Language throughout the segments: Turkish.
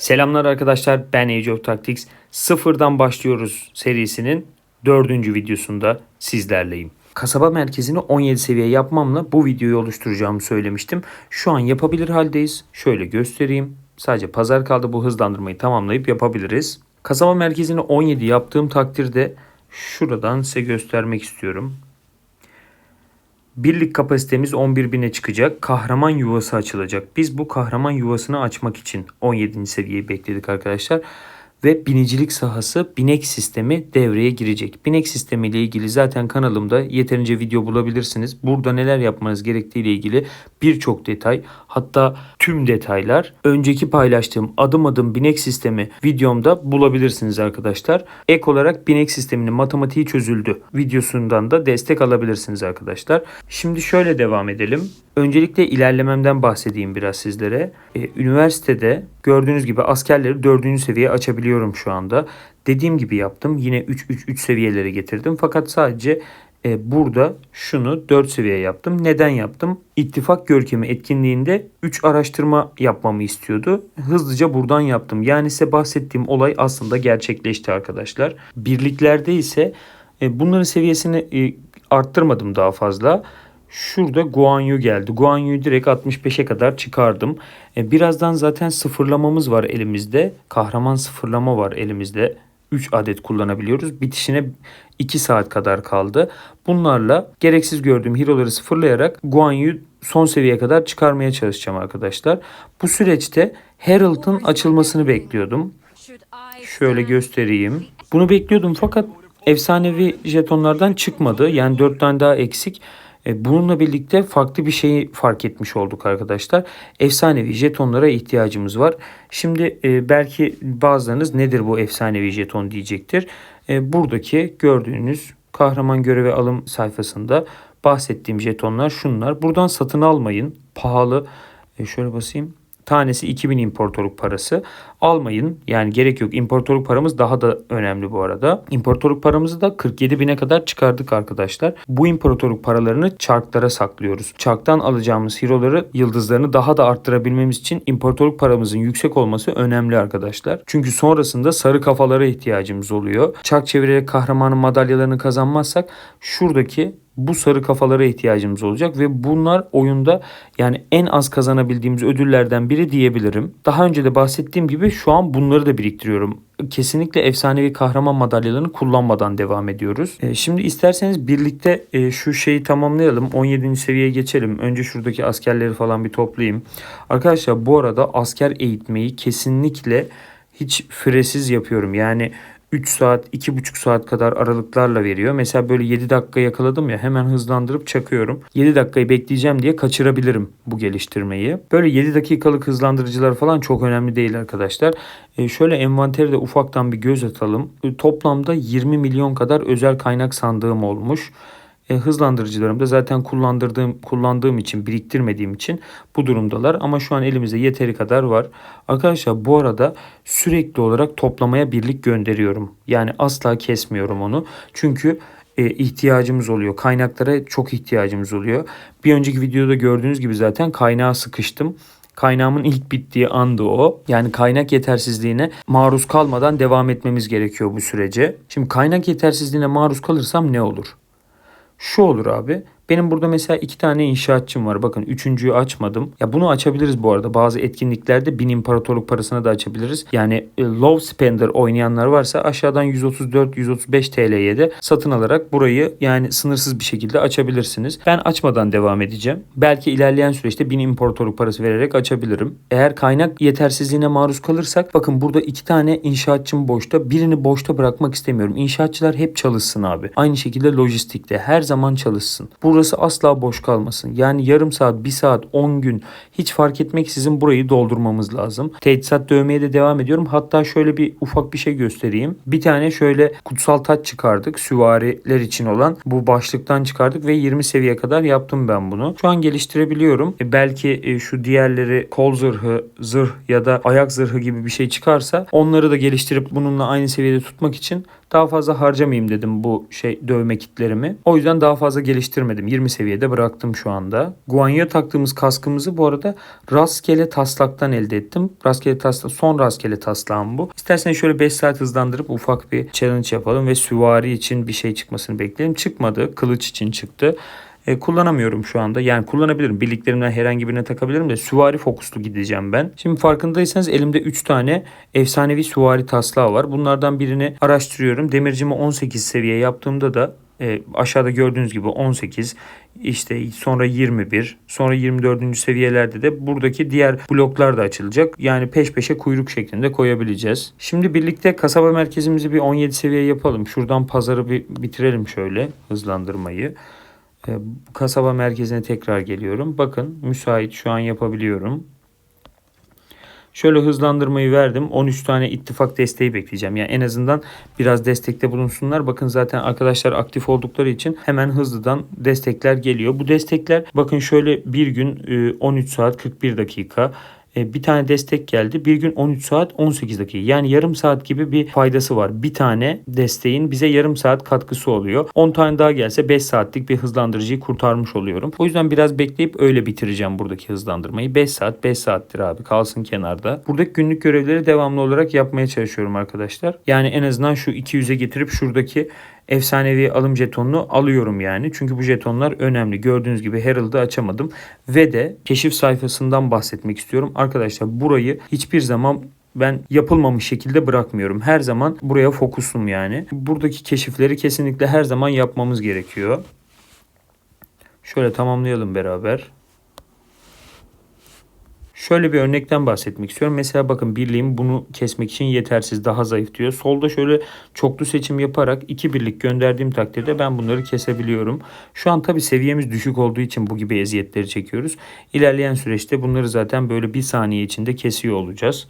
Selamlar arkadaşlar, ben Age of Tactics. Sıfırdan başlıyoruz serisinin 4. videosunda sizlerleyim. Kasaba merkezini 17 seviye yapmamla bu videoyu oluşturacağımı söylemiştim. Şu an yapabilir haldeyiz. Şöyle göstereyim. Sadece pazar kaldı, bu hızlandırmayı tamamlayıp yapabiliriz. Kasaba merkezini 17 yaptığım takdirde şuradan size göstermek istiyorum. Birlik kapasitemiz 11.000'e çıkacak. Kahraman yuvası açılacak. Biz bu kahraman yuvasını açmak için 17. seviyeyi bekledik arkadaşlar. Ve binicilik sahası binek sistemi devreye girecek. Binek sistemi ile ilgili zaten kanalımda yeterince video bulabilirsiniz. Burada neler yapmanız gerektiği ile ilgili birçok detay, hatta tüm detaylar önceki paylaştığım adım adım binek sistemi videomda bulabilirsiniz arkadaşlar. Ek olarak binek sisteminin matematiği çözüldü videosundan da destek alabilirsiniz arkadaşlar. Şimdi şöyle devam edelim. Öncelikle ilerlememden bahsedeyim biraz sizlere. Üniversitede gördüğünüz gibi askerleri 4. seviyeye açabiliyorum şu anda. Dediğim gibi yaptım. Yine 3 seviyelere getirdim. Fakat sadece burada şunu 4 seviye yaptım. Neden yaptım? İttifak Görkemi etkinliğinde 3 araştırma yapmamı istiyordu. Hızlıca buradan yaptım. Yani size bahsettiğim olay aslında gerçekleşti arkadaşlar. Birliklerde ise bunların seviyesini arttırmadım daha fazla. Şurada Guan Yu geldi. Guan Yu'yu direkt 65'e kadar çıkardım. Birazdan zaten sıfırlamamız var elimizde. Kahraman sıfırlama var elimizde. 3 adet kullanabiliyoruz. Bitişine 2 saat kadar kaldı. Bunlarla gereksiz gördüğüm hero'ları sıfırlayarak Guan Yu son seviyeye kadar çıkarmaya çalışacağım arkadaşlar. Bu süreçte Herald'ın açılmasını bekliyordum. Şöyle göstereyim. Bunu bekliyordum fakat efsanevi jetonlardan çıkmadı. Yani 4 tane daha eksik. Bununla birlikte farklı bir şeyi fark etmiş olduk arkadaşlar. Efsanevi jetonlara ihtiyacımız var. Şimdi belki bazılarınız nedir bu efsanevi jeton diyecektir. Buradaki gördüğünüz kahraman görevi alım sayfasında bahsettiğim jetonlar şunlar. Buradan satın almayın. Pahalı. Şöyle basayım. Tanesi 2000 imparatorluk parası. Almayın. Yani gerek yok. İmparatorluk paramız daha da önemli bu arada. İmparatorluk paramızı da 47.000'e kadar çıkardık arkadaşlar. Bu imparatorluk paralarını çarklara saklıyoruz. Çarktan alacağımız hero'ları, yıldızlarını daha da arttırabilmemiz için imparatorluk paramızın yüksek olması önemli arkadaşlar. Çünkü sonrasında sarı kafalara ihtiyacımız oluyor. Çark çevirerek kahramanın madalyalarını kazanmazsak şuradaki bu sarı kafalara ihtiyacımız olacak ve bunlar oyunda yani en az kazanabildiğimiz ödüllerden biri diyebilirim. Daha önce de bahsettiğim gibi şu an bunları da biriktiriyorum. Kesinlikle efsanevi kahraman madalyalarını kullanmadan devam ediyoruz. Şimdi isterseniz birlikte şu şeyi tamamlayalım. 17. seviyeye geçelim. Önce şuradaki askerleri falan bir toplayayım. Arkadaşlar bu arada asker eğitmeyi kesinlikle hiç fresiz yapıyorum. Yani 3 saat, 2,5 saat kadar aralıklarla veriyor. Mesela böyle 7 dakika yakaladım ya, hemen hızlandırıp çakıyorum. 7 dakikayı bekleyeceğim diye kaçırabilirim bu geliştirmeyi. Böyle 7 dakikalık hızlandırıcılar falan çok önemli değil arkadaşlar. Şöyle envanteri de ufaktan bir göz atalım. Toplamda 20 milyon kadar özel kaynak sandığım olmuş. Hızlandırıcılarım da zaten kullandığım için, biriktirmediğim için bu durumdalar. Ama şu an elimizde yeteri kadar var. Arkadaşlar bu arada sürekli olarak toplamaya birlik gönderiyorum. Yani asla kesmiyorum onu. Çünkü ihtiyacımız oluyor. Kaynaklara çok ihtiyacımız oluyor. Bir önceki videoda gördüğünüz gibi zaten kaynağa sıkıştım. Kaynağımın ilk bittiği andı o. Yani kaynak yetersizliğine maruz kalmadan devam etmemiz gerekiyor bu sürece. Şimdi kaynak yetersizliğine maruz kalırsam ne olur? Şu olur abi. Benim burada mesela 2 tane inşaatçım var. Bakın 3.'yü açmadım. Ya bunu açabiliriz bu arada. Bazı etkinliklerde 1000 imparatorluk parasına da açabiliriz. Yani low spender oynayanlar varsa aşağıdan 134-135 TL'ye de satın alarak burayı yani sınırsız bir şekilde açabilirsiniz. Ben açmadan devam edeceğim. Belki ilerleyen süreçte 1000 imparatorluk parası vererek açabilirim. Eğer kaynak yetersizliğine maruz kalırsak bakın burada 2 tane inşaatçım boşta. Birini boşta bırakmak istemiyorum. İnşaatçılar hep çalışsın abi. Aynı şekilde lojistikte her zaman çalışsın. Burası asla boş kalmasın. Yani yarım saat, 1 saat, 10 gün hiç fark etmeksizin burayı doldurmamız lazım. Teçhizat dövmeye de devam ediyorum. Hatta şöyle bir ufak bir şey göstereyim. Bir tane şöyle kutsal taç çıkardık. Süvariler için olan bu başlıktan çıkardık ve 20 seviye kadar yaptım ben bunu. Şu an geliştirebiliyorum. Belki şu diğerleri kol zırhı, zırh ya da ayak zırhı gibi bir şey çıkarsa onları da geliştirip bununla aynı seviyede tutmak için Daha fazla harcamayayım dedim bu dövme kitlerimi. O yüzden daha fazla geliştirmedim. 20 seviyede bıraktım şu anda. Guanyo'ya taktığımız kaskımızı bu arada rastgele taslaktan elde ettim. Son rastgele taslağım bu. İsterseniz şöyle 5 saat hızlandırıp ufak bir challenge yapalım ve süvari için bir şey çıkmasını bekleyelim. Çıkmadı. Kılıç için çıktı. Kullanamıyorum şu anda. Yani kullanabilirim. Birliklerimden herhangi birine takabilirim de süvari fokuslu gideceğim ben. Şimdi farkındaysanız elimde 3 tane efsanevi süvari taslağı var. Bunlardan birini araştırıyorum. Demircimi 18 seviye yaptığımda da aşağıda gördüğünüz gibi 18, işte sonra 21, sonra 24. seviyelerde de buradaki diğer bloklar da açılacak. Yani peş peşe kuyruk şeklinde koyabileceğiz. Şimdi birlikte kasaba merkezimizi bir 17 seviye yapalım. Şuradan pazarı bir bitirelim şöyle hızlandırmayı. Kasaba merkezine tekrar geliyorum. Bakın müsait, şu an yapabiliyorum. Şöyle hızlandırmayı verdim. 13 tane ittifak desteği bekleyeceğim. Yani en azından biraz destekte bulunsunlar. Bakın zaten arkadaşlar aktif oldukları için hemen hızlıdan destekler geliyor. Bu destekler bakın şöyle bir gün 13 saat 41 dakika. Bir tane destek geldi. Bir gün 13 saat 18 dakika. Yani yarım saat gibi bir faydası var. Bir tane desteğin bize yarım saat katkısı oluyor. 10 tane daha gelse 5 saatlik bir hızlandırıcıyı kurtarmış oluyorum. O yüzden biraz bekleyip öyle bitireceğim buradaki hızlandırmayı. 5 saat 5 saattir abi, kalsın kenarda. Buradaki günlük görevleri devamlı olarak yapmaya çalışıyorum arkadaşlar. Yani en azından şu 200'e getirip şuradaki efsanevi alım jetonunu alıyorum yani. Çünkü bu jetonlar önemli. Gördüğünüz gibi Herald'ı açamadım. Ve de keşif sayfasından bahsetmek istiyorum. Arkadaşlar burayı hiçbir zaman ben yapılmamış şekilde bırakmıyorum. Her zaman buraya fokusum yani. Buradaki keşifleri kesinlikle her zaman yapmamız gerekiyor. Şöyle tamamlayalım beraber. Şöyle bir örnekten bahsetmek istiyorum. Mesela bakın birliğim bunu kesmek için yetersiz, daha zayıf diyor. Solda şöyle çoklu seçim yaparak 2 birlik gönderdiğim takdirde ben bunları kesebiliyorum. Şu an tabii seviyemiz düşük olduğu için bu gibi eziyetleri çekiyoruz. İlerleyen süreçte bunları zaten böyle bir saniye içinde kesiyor olacağız.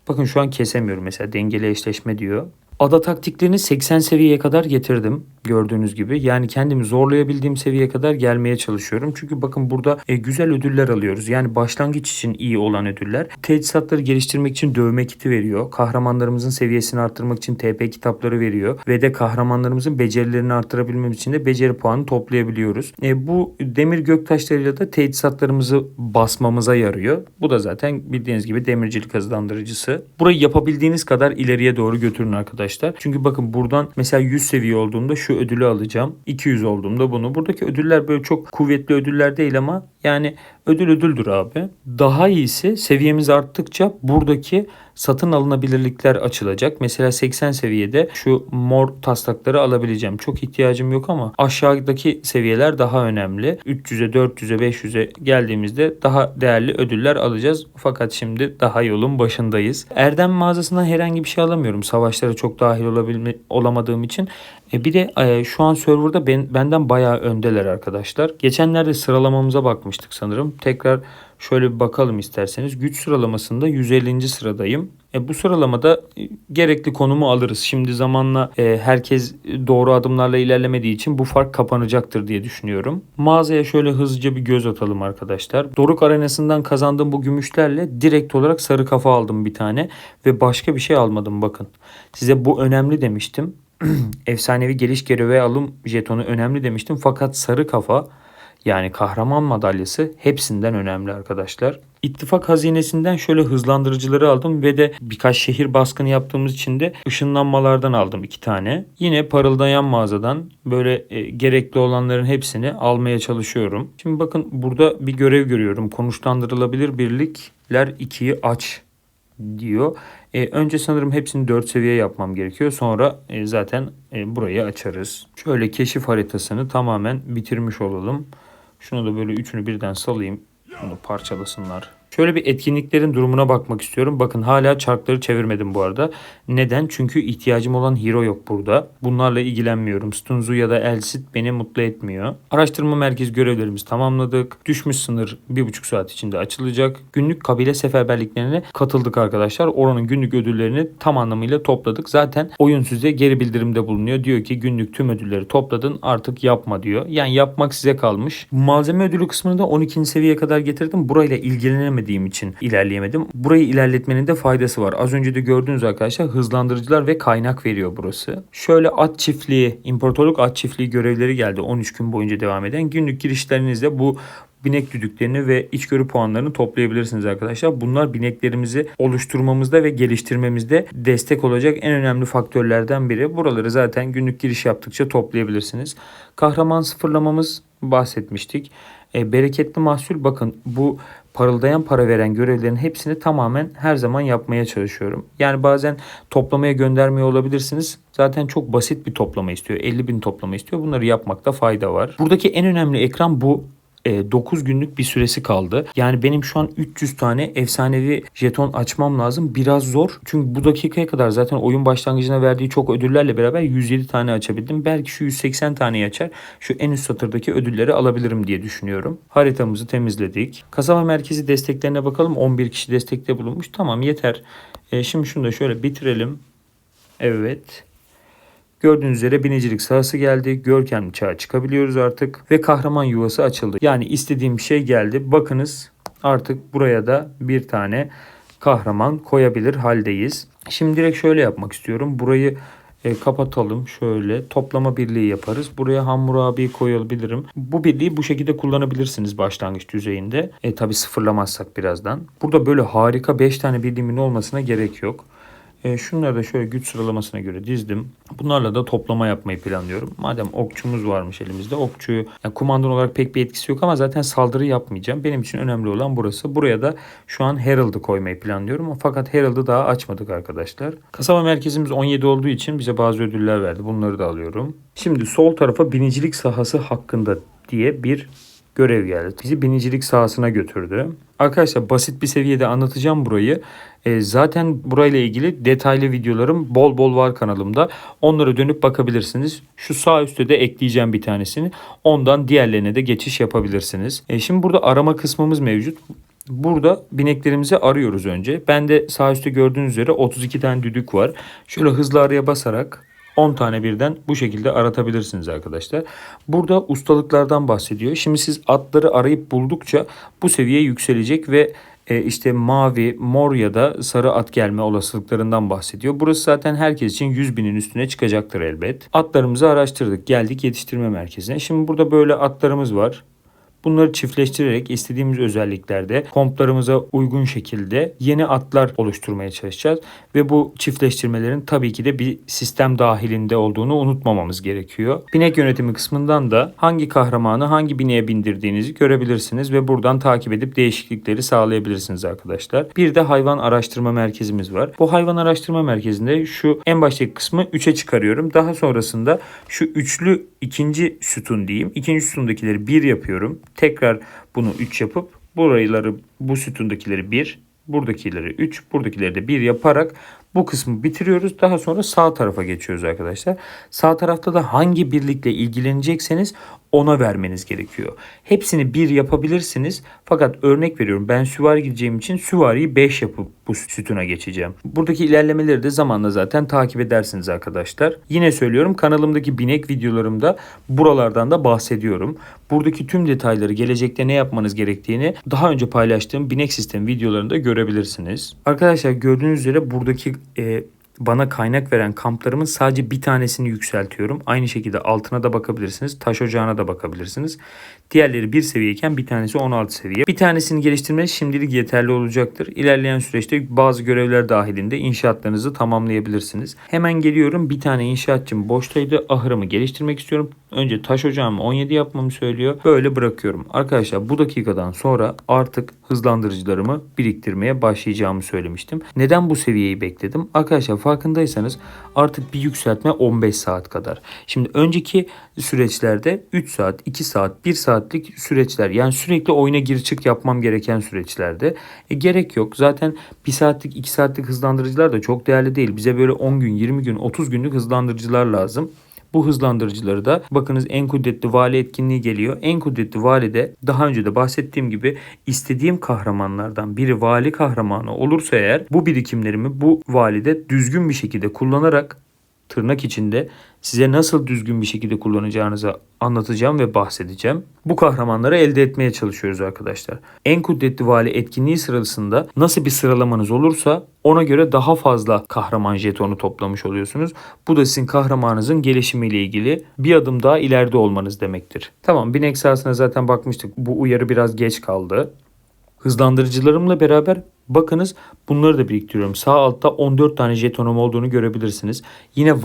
Bakın şu an kesemiyorum, mesela dengeli eşleşme diyor. Ada taktiklerini 80 seviyeye kadar getirdim gördüğünüz gibi. Yani kendimi zorlayabildiğim seviyeye kadar gelmeye çalışıyorum. Çünkü bakın burada güzel ödüller alıyoruz. Yani başlangıç için iyi olan ödüller. Teçhizatları geliştirmek için dövme kiti veriyor. Kahramanlarımızın seviyesini arttırmak için TP kitapları veriyor. Ve de kahramanlarımızın becerilerini arttırabilmemiz için de beceri puanı toplayabiliyoruz. Bu demir göktaşlarıyla da teçhizatlarımızı basmamıza yarıyor. Bu da zaten bildiğiniz gibi demircilik hızlandırıcısı. Burayı yapabildiğiniz kadar ileriye doğru götürün arkadaşlar. Çünkü bakın buradan mesela 100 seviye olduğumda şu ödülü alacağım. 200 olduğumda bunu. Buradaki ödüller böyle çok kuvvetli ödüller değil ama yani ödül ödüldür abi. Daha iyisi seviyemiz arttıkça buradaki satın alınabilirlikler açılacak. Mesela 80 seviyede şu mor taslakları alabileceğim. Çok ihtiyacım yok ama aşağıdaki seviyeler daha önemli. 300'e, 400'e, 500'e geldiğimizde daha değerli ödüller alacağız. Fakat şimdi daha yolun başındayız. Erdem mağazasından herhangi bir şey alamıyorum. Savaşlara çok dahil olamadığım için. Bir de şu an serverda benden bayağı öndeler arkadaşlar. Geçenlerde sıralamamıza bakmıştık sanırım. Tekrar şöyle bir bakalım isterseniz. Güç sıralamasında 150. sıradayım. Bu sıralamada gerekli konumu alırız. Şimdi zamanla herkes doğru adımlarla ilerlemediği için bu fark kapanacaktır diye düşünüyorum. Mağazaya şöyle hızlıca bir göz atalım arkadaşlar. Doruk arenasından kazandığım bu gümüşlerle direkt olarak sarı kafa aldım bir tane. Ve başka bir şey almadım bakın. Size bu önemli demiştim. Efsanevi geliş geri ve alım jetonu önemli demiştim. Fakat sarı kafa, yani kahraman madalyası hepsinden önemli arkadaşlar. İttifak hazinesinden şöyle hızlandırıcıları aldım ve de birkaç şehir baskını yaptığımız için de ışınlanmalardan aldım 2 tane. Yine parıldayan mağazadan böyle gerekli olanların hepsini almaya çalışıyorum. Şimdi bakın burada bir görev görüyorum. Konuşlandırılabilir birlikler 2'yi aç diyor. Önce sanırım hepsini 4 seviye yapmam gerekiyor. Sonra zaten burayı açarız. Şöyle keşif haritasını tamamen bitirmiş olalım. Şunu da böyle üçünü birden salayım. Bunu parçalasınlar. Şöyle bir etkinliklerin durumuna bakmak istiyorum. Bakın hala çarkları çevirmedim bu arada. Neden? Çünkü ihtiyacım olan hero yok burada. Bunlarla ilgilenmiyorum. Stunzu ya da Elsit beni mutlu etmiyor. Araştırma merkez görevlerimizi tamamladık. Düşmüş sınır 1,5 saat içinde açılacak. Günlük kabile seferberliklerine katıldık arkadaşlar. Oranın günlük ödüllerini tam anlamıyla topladık. Zaten oyun size geri bildirimde bulunuyor. Diyor ki günlük tüm ödülleri topladın, artık yapma diyor. Yani yapmak size kalmış. Malzeme ödülü kısmını da 12. seviyeye kadar getirdim. Burayla ilgilenemedim ilerleyemediğim için ilerleyemedim. Burayı ilerletmenin de faydası var. Az önce de gördüğünüz arkadaşlar hızlandırıcılar ve kaynak veriyor burası. Şöyle at çiftliği, imparatorluk at çiftliği görevleri geldi 13 gün boyunca devam eden. Günlük girişlerinizde bu binek düdüklerini ve içgörü puanlarını toplayabilirsiniz arkadaşlar. Bunlar bineklerimizi oluşturmamızda ve geliştirmemizde destek olacak en önemli faktörlerden biri. Buraları zaten günlük giriş yaptıkça toplayabilirsiniz. Kahraman sıfırlamamız bahsetmiştik. Bereketli mahsul, bakın bu parıldayan para veren görevlerin hepsini tamamen her zaman yapmaya çalışıyorum. Yani bazen toplamaya göndermiyor olabilirsiniz. Zaten çok basit bir toplama istiyor. 50.000 toplama istiyor. Bunları yapmakta fayda var. Buradaki en önemli ekran bu. 9 günlük bir süresi kaldı. Yani benim şu an 300 tane efsanevi jeton açmam lazım. Biraz zor. Çünkü bu dakikaya kadar zaten oyun başlangıcına verdiği çok ödüllerle beraber 107 tane açabildim. Belki şu 180 taneyi açar. Şu en üst satırdaki ödülleri alabilirim diye düşünüyorum. Haritamızı temizledik. Kasaba merkezi desteklerine bakalım. 11 kişi destekte bulunmuş. Tamam, yeter. Şimdi şunu da şöyle bitirelim. Evet. Gördüğünüz üzere binicilik sahası geldi. Görkemli çağa çıkabiliyoruz artık. Ve kahraman yuvası açıldı. Yani istediğim şey geldi. Bakınız artık buraya da bir tane kahraman koyabilir haldeyiz. Şimdi direkt şöyle yapmak istiyorum. Burayı kapatalım. Şöyle toplama birliği yaparız. Buraya Hammurabi'yi koyabilirim. Bu birliği bu şekilde kullanabilirsiniz başlangıç düzeyinde. Tabi sıfırlamazsak birazdan. Burada böyle harika 5 tane birliğimin olmasına gerek yok. Şunları da şöyle güç sıralamasına göre dizdim. Bunlarla da toplama yapmayı planlıyorum. Madem okçumuz varmış elimizde. Okçuyu yani kumandan olarak pek bir etkisi yok ama zaten saldırı yapmayacağım. Benim için önemli olan burası. Buraya da şu an Herald'ı koymayı planlıyorum. Fakat Herald'ı daha açmadık arkadaşlar. Kasaba merkezimiz 17 olduğu için bize bazı ödüller verdi. Bunları da alıyorum. Şimdi sol tarafa binicilik sahası hakkında diye bir görev geldi. Bizi binicilik sahasına götürdü. Arkadaşlar basit bir seviyede anlatacağım burayı. Zaten burayla ilgili detaylı videolarım bol bol var kanalımda. Onlara dönüp bakabilirsiniz. Şu sağ üstte de ekleyeceğim bir tanesini. Ondan diğerlerine de geçiş yapabilirsiniz. Şimdi burada arama kısmımız mevcut. Burada bineklerimizi arıyoruz önce. Ben de sağ üstte gördüğünüz üzere 32 tane düdük var. Şöyle hızlı araya basarak 10 tane birden bu şekilde aratabilirsiniz arkadaşlar. Burada ustalıklardan bahsediyor. Şimdi siz atları arayıp buldukça bu seviye yükselecek ve işte mavi, mor ya da sarı at gelme olasılıklarından bahsediyor. Burası zaten herkes için 100.000'in üstüne çıkacaktır elbet. Atlarımızı araştırdık. Geldik yetiştirme merkezine. Şimdi burada böyle atlarımız var. Bunları çiftleştirerek istediğimiz özelliklerde komplarımıza uygun şekilde yeni atlar oluşturmaya çalışacağız. Ve bu çiftleştirmelerin tabii ki de bir sistem dahilinde olduğunu unutmamamız gerekiyor. Binek yönetimi kısmından da hangi kahramanı hangi bineğe bindirdiğinizi görebilirsiniz ve buradan takip edip değişiklikleri sağlayabilirsiniz arkadaşlar. Bir de hayvan araştırma merkezimiz var. Bu hayvan araştırma merkezinde şu en baştaki kısmı 3'e çıkarıyorum. Daha sonrasında şu üçlü ikinci sütun diyeyim. İkinci sütundakileri 1 yapıyorum. Tekrar bunu 3 yapıp burayıları bu sütundakileri 1, buradakileri 3, buradakileri de 1 yaparak bu kısmı bitiriyoruz. Daha sonra sağ tarafa geçiyoruz arkadaşlar. Sağ tarafta da hangi birlikle ilgilenecekseniz ona vermeniz gerekiyor. Hepsini 1 yapabilirsiniz. Fakat örnek veriyorum, ben süvari gideceğim için süvariyi 5 yapıp bu sütuna geçeceğim. Buradaki ilerlemeleri de zamanla zaten takip edersiniz arkadaşlar. Yine söylüyorum, kanalımdaki binek videolarımda buralardan da bahsediyorum. Buradaki tüm detayları, gelecekte ne yapmanız gerektiğini daha önce paylaştığım binek sistemi videolarında görebilirsiniz. Arkadaşlar gördüğünüz üzere buradaki bana kaynak veren kamplarımın sadece bir tanesini yükseltiyorum. Aynı şekilde altına da bakabilirsiniz. Taş ocağına da bakabilirsiniz. Diğerleri 1 seviyeyken bir tanesi 16 seviye. Bir tanesini geliştirmeniz şimdilik yeterli olacaktır. İlerleyen süreçte bazı görevler dahilinde inşaatlarınızı tamamlayabilirsiniz. Hemen geliyorum. Bir tane inşaatçım boştaydı. Ahırımı geliştirmek istiyorum. Önce taş ocağımı 17 yapmamı söylüyor. Böyle bırakıyorum. Arkadaşlar bu dakikadan sonra artık hızlandırıcılarımı biriktirmeye başlayacağımı söylemiştim. Neden bu seviyeyi bekledim? Arkadaşlar farkındaysanız artık bir yükseltme 15 saat kadar. Şimdi önceki süreçlerde 3 saat, 2 saat, 1 saatlik süreçler, yani sürekli oyuna gir çık yapmam gereken süreçlerde gerek yok. Zaten 1 saatlik, 2 saatlik hızlandırıcılar da çok değerli değil. Bize böyle 10 gün, 20 gün, 30 günlük hızlandırıcılar lazım. Bu hızlandırıcıları da bakınız en kudretli vali etkinliği geliyor. En kudretli vali de daha önce de bahsettiğim gibi istediğim kahramanlardan biri vali kahramanı olursa eğer bu birikimlerimi bu valide düzgün bir şekilde kullanarak tırnak içinde size nasıl düzgün bir şekilde kullanacağınızı anlatacağım ve bahsedeceğim. Bu kahramanları elde etmeye çalışıyoruz arkadaşlar. En kudretli vali etkinliği sırasında nasıl bir sıralamanız olursa ona göre daha fazla kahraman jetonu toplamış oluyorsunuz. Bu da sizin kahramanınızın gelişimiyle ilgili bir adım daha ileride olmanız demektir. Tamam, binek sahasına zaten bakmıştık. Bu uyarı biraz geç kaldı. Hızlandırıcılarımla beraber bakınız bunları da biriktiriyorum. Sağ altta 14 tane jetonum olduğunu görebilirsiniz. Yine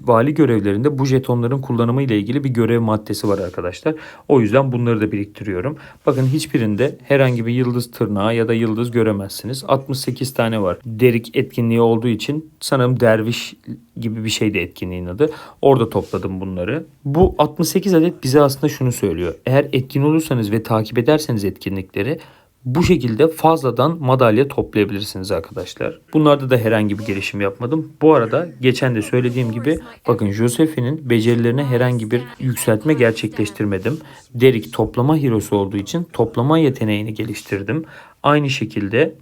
vali görevlerinde bu jetonların kullanımı ile ilgili bir görev maddesi var arkadaşlar. O yüzden bunları da biriktiriyorum. Bakın hiçbirinde herhangi bir yıldız tırnağı ya da yıldız göremezsiniz. 68 tane var. Derik etkinliği olduğu için sanırım derviş gibi bir şeydi etkinliğin adı. Orada topladım bunları. Bu 68 adet bize aslında şunu söylüyor. Eğer etkin olursanız ve takip ederseniz etkinlikleri bu şekilde fazladan madalya toplayabilirsiniz arkadaşlar. Bunlarda da herhangi bir gelişim yapmadım. Bu arada geçen de söylediğim gibi bakın Josephine'in becerilerine herhangi bir yükseltme gerçekleştirmedim. Derek toplama hero'su olduğu için toplama yeteneğini geliştirdim. Aynı şekilde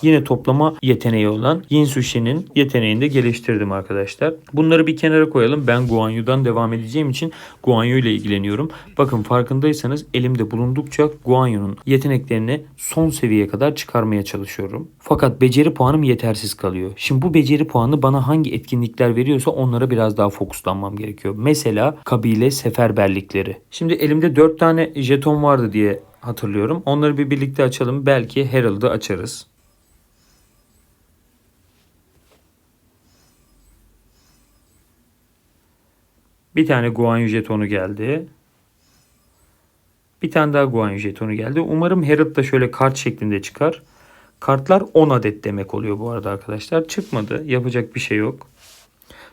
yine toplama yeteneği olan Yin Sushi'nin yeteneğini de geliştirdim arkadaşlar. Bunları bir kenara koyalım. Ben Guan Yu'dan devam edeceğim için Guan Yu ile ilgileniyorum. Bakın farkındaysanız elimde bulundukça Guan Yu'nun yeteneklerini son seviyeye kadar çıkarmaya çalışıyorum. Fakat beceri puanım yetersiz kalıyor. Şimdi bu beceri puanı bana hangi etkinlikler veriyorsa onlara biraz daha fokuslanmam gerekiyor. Mesela kabile seferberlikleri. Şimdi elimde 4 tane jeton vardı diye hatırlıyorum. Onları bir birlikte açalım. Belki Herald'ı açarız. Bir tane Guan Yu jetonu geldi. Bir tane daha Guan Yu jetonu geldi. Umarım Herald da şöyle kart şeklinde çıkar. Kartlar 10 adet demek oluyor bu arada arkadaşlar. Çıkmadı. Yapacak bir şey yok.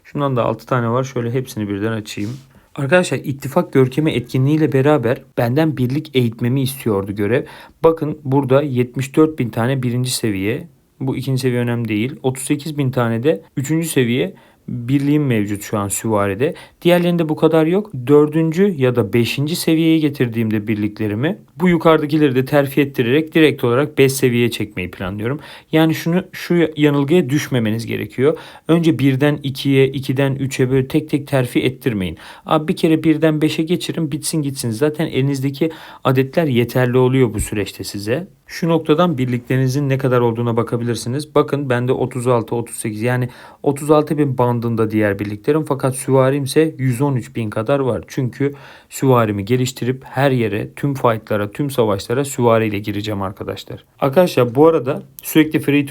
Şundan da 6 tane var. Şöyle hepsini birden açayım. Arkadaşlar ittifak görkemi etkinliğiyle beraber benden birlik eğitmemi istiyordu görev. Bakın burada 74.000 tane birinci seviye. Bu ikinci seviye önemli değil. 38.000 tane de üçüncü seviye birliğim mevcut şu an süvaride. Diğerlerinde bu kadar yok. Dördüncü ya da beşinci seviyeye getirdiğimde birliklerimi bu yukarıdakileri de terfi ettirerek direkt olarak 5 seviyeye çekmeyi planlıyorum. Yani şu yanılgıya düşmemeniz gerekiyor. Önce birden 2'ye, 2'den 3'e böyle tek tek terfi ettirmeyin. Abi bir kere birden 5'e geçirin, bitsin gitsin. Zaten elinizdeki adetler yeterli oluyor bu süreçte size. Şu noktadan birliklerinizin ne kadar olduğuna bakabilirsiniz. Bakın bende 36, 38 yani 36.000 bandında diğer birliklerim. Fakat süvarim ise 113.000 kadar var. Çünkü süvarimi geliştirip her yere, tüm fightlara, tüm savaşlara süvariyle gireceğim arkadaşlar. Arkadaşlar bu arada sürekli free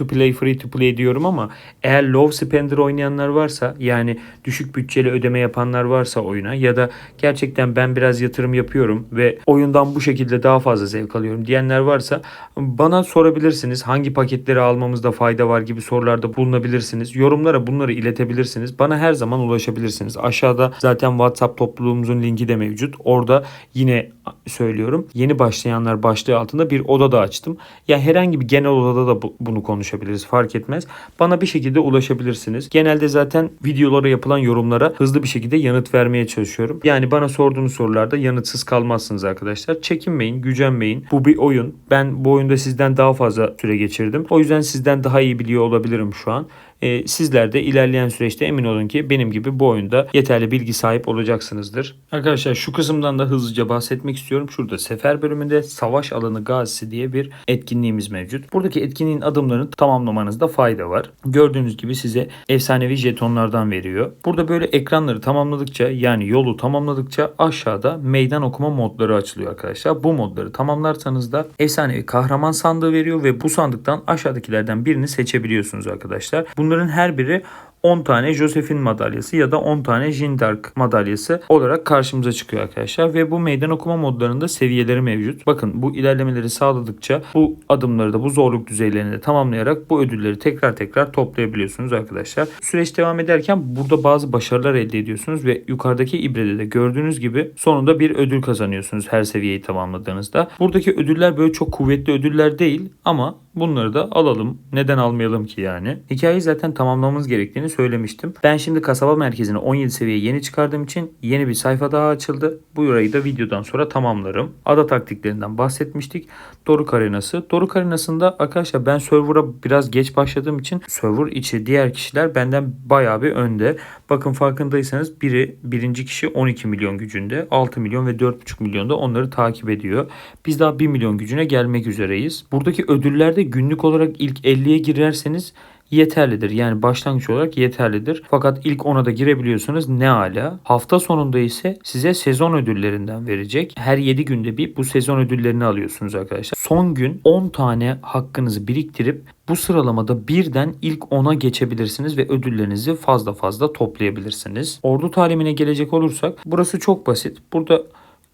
to play diyorum ama eğer low spender oynayanlar varsa, yani düşük bütçeli ödeme yapanlar varsa oyuna ya da gerçekten ben biraz yatırım yapıyorum ve oyundan bu şekilde daha fazla zevk alıyorum diyenler varsa bana sorabilirsiniz. Hangi paketleri almamızda fayda var gibi sorularda bulunabilirsiniz. Yorumlara bunları iletebilirsiniz. Bana her zaman ulaşabilirsiniz. Aşağıda zaten WhatsApp topluluğumuzun linki de mevcut. Orada yine söylüyorum. Yeni başlayanlar başlığı altında bir oda da açtım. Ya herhangi bir genel odada da bunu konuşabiliriz. Fark etmez. Bana bir şekilde ulaşabilirsiniz. Genelde zaten videolara yapılan yorumlara hızlı bir şekilde yanıt vermeye çalışıyorum. Yani bana sorduğunuz sorularda yanıtsız kalmazsınız arkadaşlar. Çekinmeyin, gücenmeyin. Bu bir oyun. Ben bu oyunda sizden daha fazla süre geçirdim. O yüzden sizden daha iyi biliyor olabilirim şu an. Sizler de ilerleyen süreçte emin olun ki benim gibi bu oyunda yeterli bilgi sahip olacaksınızdır. Arkadaşlar şu kısımdan da hızlıca bahsetmek istiyorum. Şurada sefer bölümünde savaş alanı gazisi diye bir etkinliğimiz mevcut. Buradaki etkinliğin adımlarını tamamlamanızda fayda var. Gördüğünüz gibi size efsanevi jetonlardan veriyor. Burada böyle ekranları tamamladıkça, yani yolu tamamladıkça aşağıda meydan okuma modları açılıyor arkadaşlar. Bu modları tamamlarsanız da efsanevi kahraman sandığı veriyor ve bu sandıktan aşağıdakilerden birini seçebiliyorsunuz arkadaşlar. Bunların her biri 10 tane Josephine madalyası ya da 10 tane Jeanne d'Arc madalyası olarak karşımıza çıkıyor arkadaşlar. Ve bu meydan okuma modlarında seviyeleri mevcut. Bakın bu ilerlemeleri sağladıkça bu adımları da bu zorluk düzeylerini de tamamlayarak bu ödülleri tekrar toplayabiliyorsunuz arkadaşlar. Süreç devam ederken burada bazı başarılar elde ediyorsunuz ve yukarıdaki ibrede de gördüğünüz gibi sonunda bir ödül kazanıyorsunuz her seviyeyi tamamladığınızda. Buradaki ödüller böyle çok kuvvetli ödüller değil ama Bunları da alalım. Neden almayalım ki yani? Hikayeyi zaten tamamlamamız gerektiğini söylemiştim. Ben şimdi kasaba merkezine 17 seviye yeni çıkardığım için yeni bir sayfa daha açıldı. Burayı da videodan sonra tamamlarım. Ada taktiklerinden bahsetmiştik. Doruk Arenası. Doruk Arenası'nda arkadaşlar ben server'a biraz geç başladığım için server içi diğer kişiler benden bayağı bir önde. Bakın farkındaysanız birinci kişi 12 milyon gücünde, 6 milyon ve 4,5 milyon da onları takip ediyor. Biz daha 1 milyon gücüne gelmek üzereyiz. Buradaki ödüllerde günlük olarak ilk 50'ye girerseniz yeterlidir. Yani başlangıç olarak yeterlidir. Fakat ilk 10'a da girebiliyorsanız ne ala. Hafta sonunda ise size sezon ödüllerinden verecek. Her 7 günde bir bu sezon ödüllerini alıyorsunuz arkadaşlar. Son gün 10 tane hakkınızı biriktirip bu sıralamada birden ilk 10'a geçebilirsiniz ve ödüllerinizi fazla fazla toplayabilirsiniz. Ordu talimine gelecek olursak burası çok basit. Burada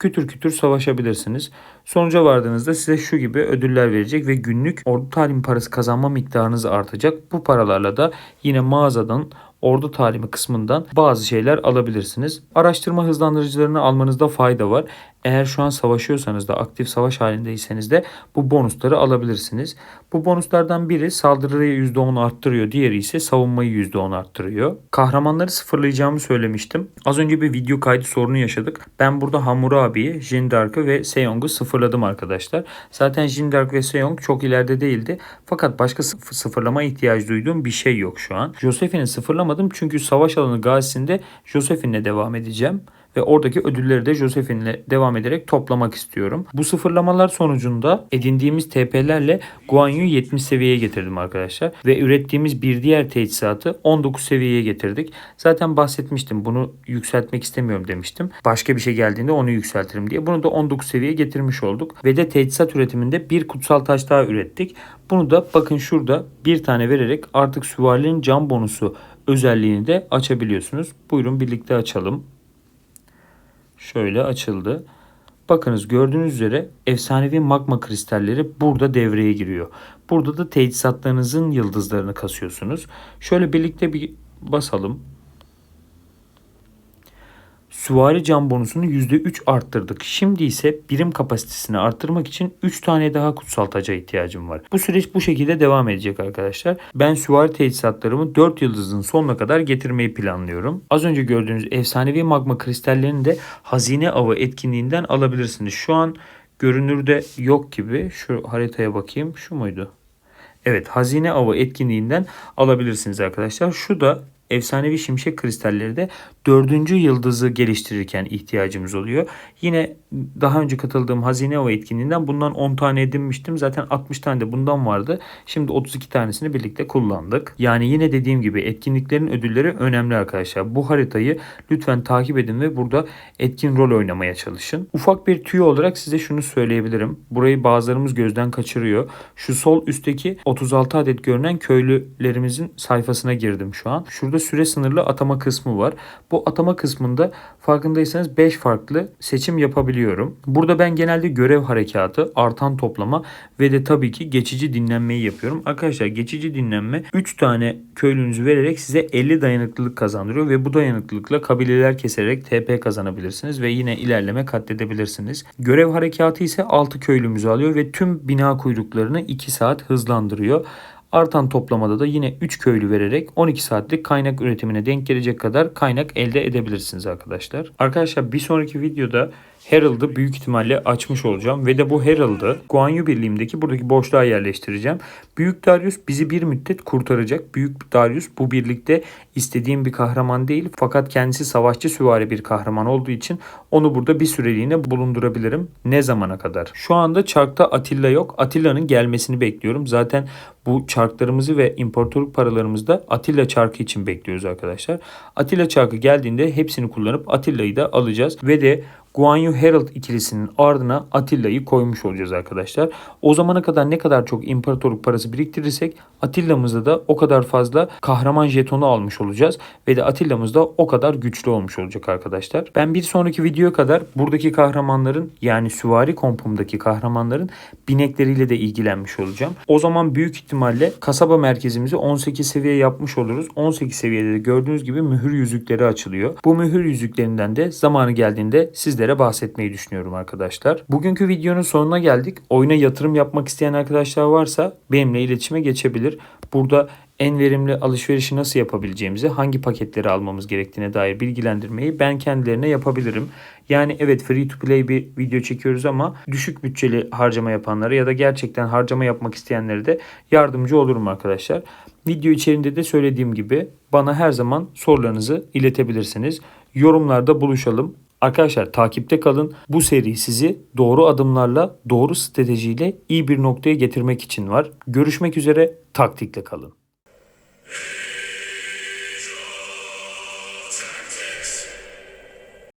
kütür kütür savaşabilirsiniz. Sonuca vardığınızda size şu gibi ödüller verecek ve günlük ordu talim parası kazanma miktarınız artacak. Bu paralarla da yine mağazadan ordu talimi kısmından bazı şeyler alabilirsiniz. Araştırma hızlandırıcılarını almanızda fayda var. Eğer şu an savaşıyorsanız da aktif savaş halindeyseniz de bu bonusları alabilirsiniz. Bu bonuslardan biri saldırıyı %10 arttırıyor. Diğeri ise savunmayı %10 arttırıyor. Kahramanları sıfırlayacağımı söylemiştim. Az önce bir video kaydı sorunu yaşadık. Ben burada Hammurabi'yi, Jindark'ı ve Seong'u sıfırladım arkadaşlar. Zaten Jindark ve Seong çok ileride değildi. Fakat başka sıfırlama ihtiyacı duyduğum bir şey yok şu an. Josephine'i sıfırlamadım çünkü savaş alanı gazisinde Josephine'le devam edeceğim. Ve oradaki ödülleri de Josephine'le devam ederek toplamak istiyorum. Bu sıfırlamalar sonucunda edindiğimiz TP'lerle Guan Yu 70 seviyeye getirdim arkadaşlar. Ve ürettiğimiz bir diğer teçhizatı 19 seviyeye getirdik. Zaten bahsetmiştim, bunu yükseltmek istemiyorum demiştim. Başka bir şey geldiğinde onu yükseltirim diye. Bunu da 19 seviyeye getirmiş olduk. Ve de teçhizat üretiminde bir kutsal taş daha ürettik. Bunu da bakın şurada bir tane vererek artık süvarilerin can bonusu özelliğini de açabiliyorsunuz. Buyurun birlikte açalım. Şöyle açıldı. Bakınız gördüğünüz üzere efsanevi magma kristalleri burada devreye giriyor. Burada da teçhizatlarınızın yıldızlarını kasıyorsunuz. Şöyle birlikte bir basalım. Süvari can bonusunu %3 arttırdık. Şimdi ise birim kapasitesini arttırmak için 3 tane daha kutsal taca ihtiyacım var. Bu süreç bu şekilde devam edecek arkadaşlar. Ben süvari teçhizatlarımı 4 yıldızın sonuna kadar getirmeyi planlıyorum. Az önce gördüğünüz efsanevi magma kristallerini de hazine avı etkinliğinden alabilirsiniz. Şu an görünürde yok gibi. Şu haritaya bakayım. Şu muydu? Evet, hazine avı etkinliğinden alabilirsiniz arkadaşlar. Şu da efsanevi şimşek kristalleri de 4. yıldızı geliştirirken ihtiyacımız oluyor. Yine daha önce katıldığım hazine avı etkinliğinden bundan 10 tane edinmiştim. Zaten 60 tane de bundan vardı. Şimdi 32 tanesini birlikte kullandık. Yani yine dediğim gibi etkinliklerin ödülleri önemli arkadaşlar. Bu haritayı lütfen takip edin ve burada etkin rol oynamaya çalışın. Ufak bir tüyo olarak size şunu söyleyebilirim. Burayı bazılarımız gözden kaçırıyor. Şu sol üstteki 36 adet görünen köylülerimizin sayfasına girdim şu an. Şurada süre sınırlı atama kısmı var. Bu atama kısmında farkındaysanız 5 farklı seçim yapabiliyorum. Burada ben genelde görev harekatı, artan toplama ve de tabii ki geçici dinlenmeyi yapıyorum. Arkadaşlar geçici dinlenme 3 tane köylünüzü vererek size 50 dayanıklılık kazandırıyor ve bu dayanıklılıkla kabileler keserek TP kazanabilirsiniz ve yine ilerleme katledebilirsiniz. Görev harekatı ise 6 köylümüzü alıyor ve tüm bina kuyruklarını 2 saat hızlandırıyor. Artan toplamada da yine 3 köylü vererek 12 saatlik kaynak üretimine denk gelecek kadar kaynak elde edebilirsiniz arkadaşlar. Arkadaşlar bir sonraki videoda Herald'ı büyük ihtimalle açmış olacağım ve de bu Herald'ı Guan Yu birliğimdeki buradaki boşluğa yerleştireceğim. Büyük Darius bizi bir müddet kurtaracak. Büyük Darius bu birlikte istediğim bir kahraman değil fakat kendisi savaşçı süvari bir kahraman olduğu için onu burada bir süreliğine bulundurabilirim. Ne zamana kadar? Şu anda çarkta Atilla yok. Atilla'nın gelmesini bekliyorum. Zaten bu çarklarımızı ve imparatorluk paralarımızı da Atilla çarkı için bekliyoruz arkadaşlar. Atilla çarkı geldiğinde hepsini kullanıp Atilla'yı da alacağız ve de Guan Yu Herald ikilisinin ardına Atilla'yı koymuş olacağız arkadaşlar. O zamana kadar ne kadar çok imparatorluk parası biriktirirsek Atilla'mızda da o kadar fazla kahraman jetonu almış olacağız. Ve de Atilla'mız da o kadar güçlü olmuş olacak arkadaşlar. Ben bir sonraki videoya kadar buradaki kahramanların, yani süvari kompumdaki kahramanların binekleriyle de ilgilenmiş olacağım. O zaman büyük ihtimalle kasaba merkezimizi 18 seviye yapmış oluruz. 18 seviyede de gördüğünüz gibi mühür yüzükleri açılıyor. Bu mühür yüzüklerinden de zamanı geldiğinde sizlere bahsetmeyi düşünüyorum arkadaşlar. Bugünkü videonun sonuna geldik. Oyuna yatırım yapmak isteyen arkadaşlar varsa benimle iletişime geçebilir. Burada en verimli alışverişi nasıl yapabileceğimizi, hangi paketleri almamız gerektiğine dair bilgilendirmeyi ben kendilerine yapabilirim. Yani evet, free to play bir video çekiyoruz ama düşük bütçeli harcama yapanlara ya da gerçekten harcama yapmak isteyenlere de yardımcı olurum arkadaşlar. Video içerisinde de söylediğim gibi bana her zaman sorularınızı iletebilirsiniz. Yorumlarda buluşalım. Arkadaşlar takipte kalın. Bu seri sizi doğru adımlarla, doğru stratejiyle iyi bir noktaya getirmek için var. Görüşmek üzere, taktikle kalın.